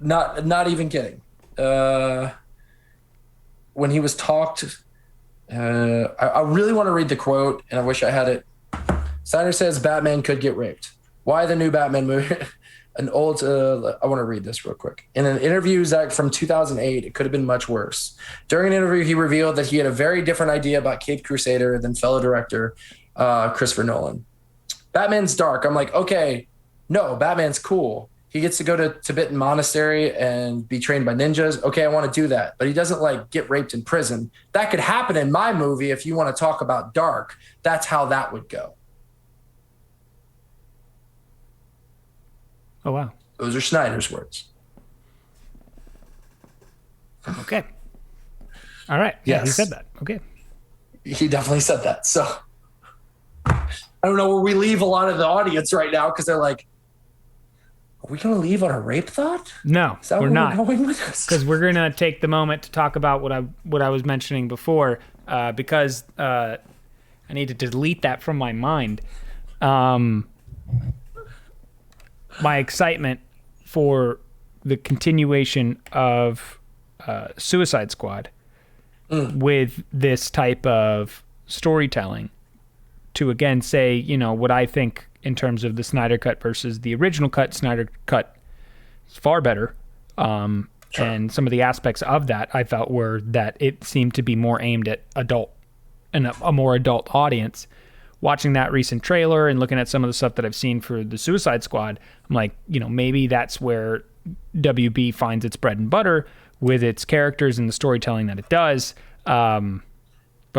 not even kidding. When he was talked, I really want to read the quote, and I wish I had it. Snyder says Batman could get raped. Why the new Batman movie? I want to read this real quick. In an interview, Zach, from 2008, it could have been much worse. During an interview, he revealed that he had a very different idea about Caped Crusader than fellow director Christopher Nolan. Batman's dark. I'm like, okay, no, Batman's cool. He gets to go to Tibetan monastery and be trained by ninjas. Okay, I want to do that. But he doesn't get raped in prison. That could happen in my movie if you want to talk about dark. That's how that would go. Oh, wow. Those are Snyder's words. Okay. All right. Yeah, yes. he said that. Okay. He definitely said that. So I don't know where we leave a lot of the audience right now, because they're like, are we going to leave on a rape thought? No, Is that we're where not. We're going with this? Because we're going to take the moment to talk about what I was mentioning before, because I need to delete that from my mind. My excitement for the continuation of Suicide Squad with this type of storytelling, to again say, what I think in terms of the Snyder Cut versus the original cut. Snyder Cut is far better. Sure. And some of the aspects of that I felt were that it seemed to be more aimed at adult and a more adult audience. Watching that recent trailer and looking at some of the stuff that I've seen for the Suicide Squad, I'm like, maybe that's where WB finds its bread and butter with its characters and the storytelling that it does. But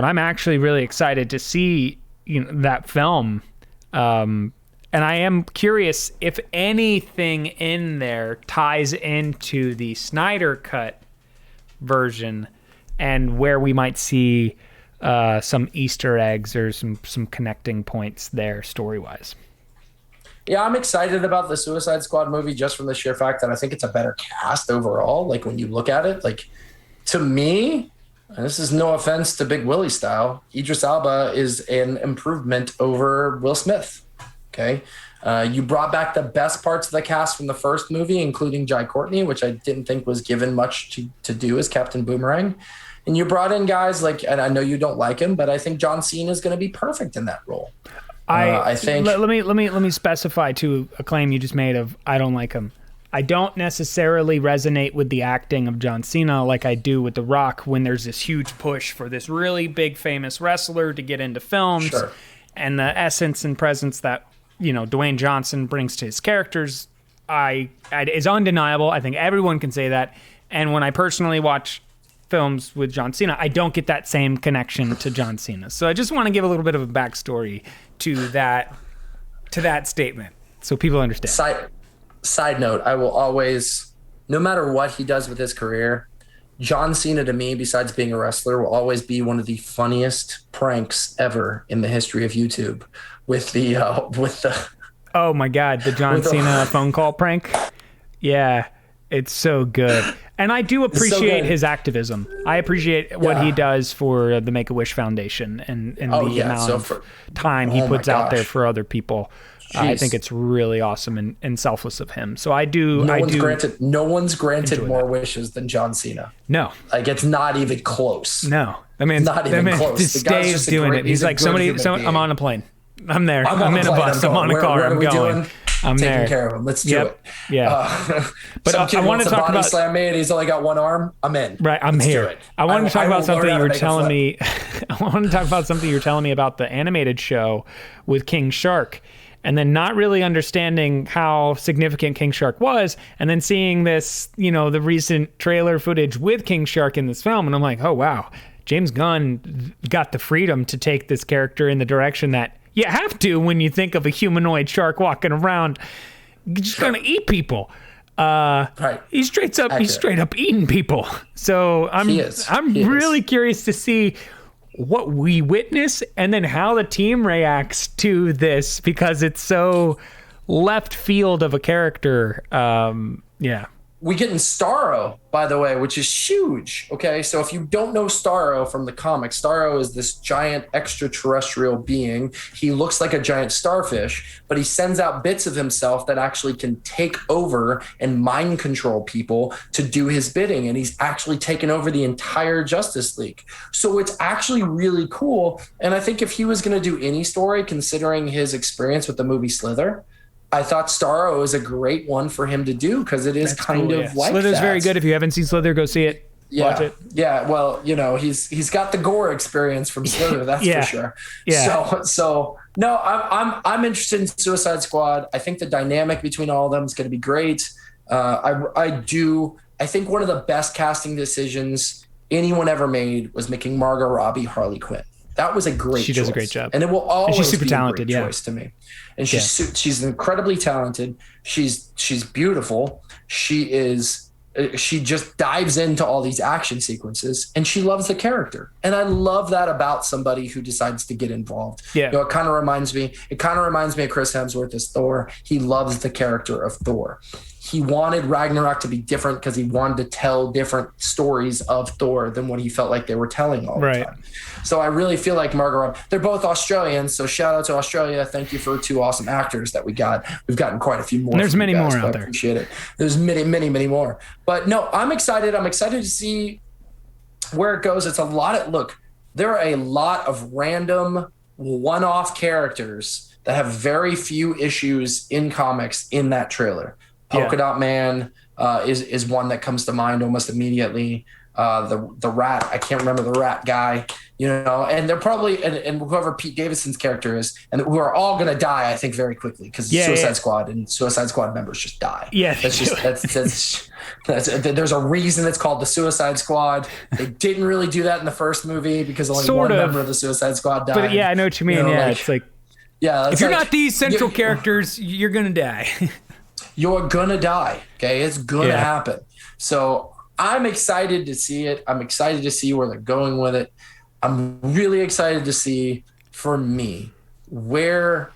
I'm actually really excited to see that film. And I am curious if anything in there ties into the Snyder Cut version and where we might see some Easter eggs or some connecting points there story wise. Yeah, I'm excited about the Suicide Squad movie just from the sheer fact that I think it's a better cast overall. Like when you look at it, like to me, and this is no offense to Big Willie style, Idris Elba is an improvement over Will Smith. Okay. You brought back the best parts of the cast from the first movie, including Jai Courtney, which I didn't think was given much to do as Captain Boomerang. And you brought in guys like, and I know you don't like him, but I think John Cena is going to be perfect in that role. I think. Let me specify to a claim you just made of I don't like him. I don't necessarily resonate with the acting of John Cena like I do with The Rock when there's this huge push for this really big famous wrestler to get into films, Sure. And the essence and presence that Dwayne Johnson brings to his characters is undeniable. I think everyone can say that. And when I personally watch films with John Cena, I don't get that same connection to John Cena. So I just want to give a little bit of a backstory to that statement so people understand. Side note, I will always, no matter what he does with his career, John Cena to me, besides being a wrestler, will always be one of the funniest pranks ever in the history of YouTube with the oh my God, the John Cena phone call prank. Yeah, it's so good. And I do appreciate his activism. I appreciate what he does for the Make-A-Wish Foundation and the amount of time he puts out there for other people. I think it's really awesome and selfless of him. So I do. No one's granted more wishes than John Cena. No, like it's not even close. No, I mean, not even close. The guy's just doing it. He's like I'm on a plane. I'm there. I'm in a bus. I'm on a car. I'm going. I'm taking there. care of him. Let's do it. Yeah. But I want to talk about slam me and he's only got one arm. I'm in. Right. Let's here. I wanted to talk about something you were telling me. I wanted to talk about something you were telling me about the animated show with King Shark. And then not really understanding how significant King Shark was, and then seeing this, the recent trailer footage with King Shark in this film, and I'm like, oh wow, James Gunn got the freedom to take this character in the direction that you have to when you think of a humanoid shark walking around, just gonna eat people. Right. He's straight up eating people. So I'm really curious to see what we witness and then how the team reacts to this, because it's so left field of a character. We get in Starro, by the way, which is huge. Okay, so if you don't know Starro from the comics, Starro is this giant extraterrestrial being. He looks like a giant starfish, but he sends out bits of himself that actually can take over and mind control people to do his bidding. And he's actually taken over the entire Justice League. So it's actually really cool. And I think if he was going to do any story, considering his experience with the movie Slither, I thought Starro is a great one for him to do because it is like Slither's that. very good. If you haven't seen Slither, go see it. Watch it. Yeah. Well, he's got the gore experience from Slither, that's for sure. Yeah. So no, I'm interested in Suicide Squad. I think the dynamic between all of them is going to be great. I think one of the best casting decisions anyone ever made was making Margot Robbie Harley Quinn. That was a great choice. She does a great job. And it will always she's super be talented, a great choice to me. And she's incredibly talented. She's beautiful. She just dives into all these action sequences and she loves the character. And I love that about somebody who decides to get involved. Yeah. It kind of reminds me of Chris Hemsworth as Thor. He loves the character of Thor. He wanted Ragnarok to be different because he wanted to tell different stories of Thor than what he felt like they were telling all the time. So I really feel like Margot Robbie, they're both Australians, so shout out to Australia. Thank you for 2 awesome actors that we got. We've gotten quite a few more. And there's many more out there. I appreciate it. There's many, many, many more. But no, I'm excited. I'm excited to see where it goes. It's there are a lot of random one-off characters that have very few issues in comics in that trailer. Polka Dot Man is one that comes to mind almost immediately. The rat, I can't remember the rat guy, and they're probably and whoever Pete Davidson's character is, and who are all going to die, I think, very quickly because Suicide Squad and Suicide Squad members just die. Yeah, that's there's a reason it's called the Suicide Squad. They didn't really do that in the first movie because only one member of the Suicide Squad died. But yeah, I know what you mean. It's like if you're not these central characters, you're going to die. You're gonna die. Okay, it's gonna happen. So I'm excited to see it. I'm excited to see where they're going with it. I'm really excited to see, for me, where,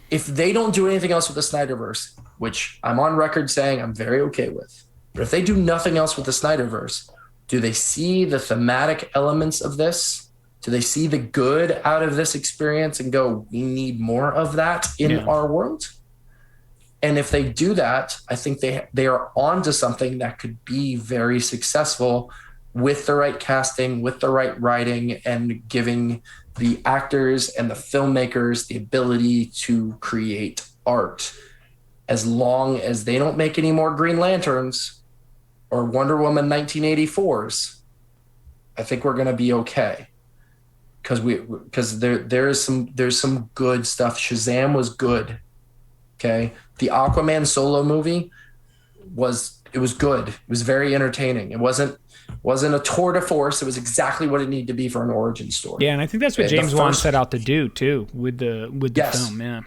if they don't do anything else with the Snyderverse, which I'm on record saying I'm very okay with, but if they do nothing else with the Snyderverse, do they see the thematic elements of this? Do they see the good out of this experience and go, we need more of that in our world? And if they do that, I think they are onto something that could be very successful with the right casting, with the right writing, and giving the actors and the filmmakers the ability to create art. As long as they don't make any more Green Lanterns or Wonder Woman 1984s, I think we're going to be okay. Because there's some good stuff. Shazam was good. Okay. The Aquaman solo movie was good. It was very entertaining. It wasn't a tour de force. It was exactly what it needed to be for an origin story. Yeah, and I think that's what James Wan set out to do too with the film. Yeah.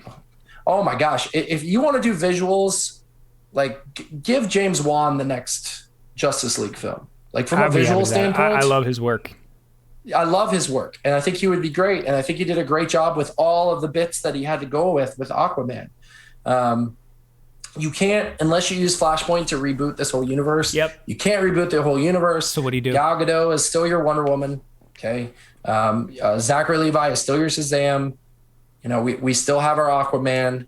Oh my gosh! If you want to do visuals, like give James Wan the next Justice League film. Like from a visual standpoint, I love his work. I love his work, and I think he would be great. And I think he did a great job with all of the bits that he had to go with Aquaman. You can't, unless you use Flashpoint to reboot this whole universe. Yep. You can't reboot the whole universe. So what do you do? Gal Gadot is still your Wonder Woman. Okay. Zachary Levi is still your Shazam. You know, we still have our Aquaman,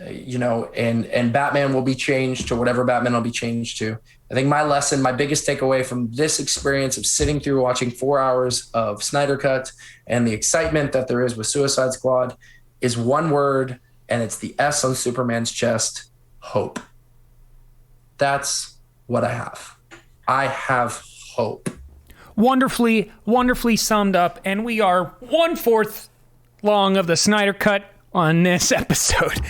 you know, and Batman will be changed to whatever Batman will be changed to. I think my biggest takeaway from this experience of sitting through watching 4 hours of Snyder Cut and the excitement that there is with Suicide Squad is one word, and it's the S on Superman's chest: hope. That's what I have. I have hope. Wonderfully, wonderfully summed up. And we are 1/4 long of the Snyder Cut on this episode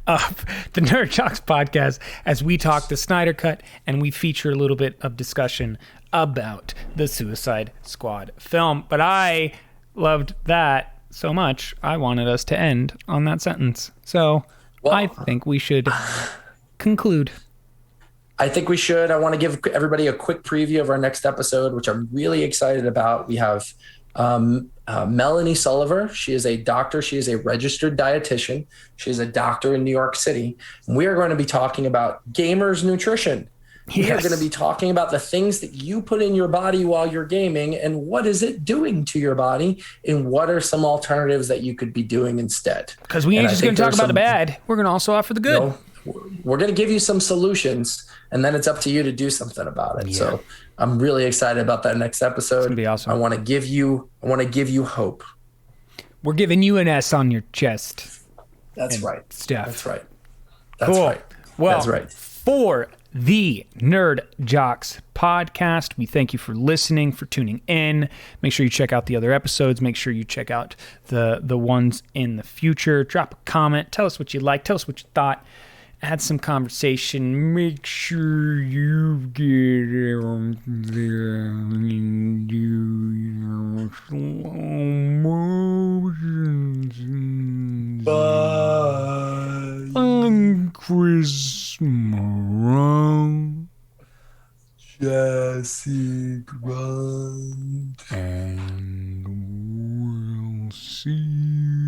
of the NerdJock's podcast, as we talk the Snyder Cut and we feature a little bit of discussion about the Suicide Squad film. But I loved that so much, I wanted us to end on that sentence. So I think we should conclude. I think we should. I want to give everybody a quick preview of our next episode, which I'm really excited about. We have Melanie Sulliver. She is a doctor. She is a registered dietitian. She is a doctor in New York City. We are going to be talking about gamers' nutrition. We are going to be talking about the things that you put in your body while you're gaming and what is it doing to your body and what are some alternatives that you could be doing instead. Because we ain't just going to talk about the bad. We're going to also offer the good. You know, we're going to give you some solutions, and then it's up to you to do something about it. Yeah. So I'm really excited about that next episode. It's going to be awesome. I want to give you hope. We're giving you an S on your chest. That's right. Steph. That's right. That's right. Well, that's right. For the Nerd Jocks podcast, we thank you for listening, for tuning in. Make sure you check out the other episodes. Make sure you check out the ones in the future. Drop a comment. Tell us what you like. Tell us what you thought. Add some conversation. Make sure you get on there and do your slow motions. Bye. I'm Chris Moran. Jesse Grant. 'Grant. And we'll see you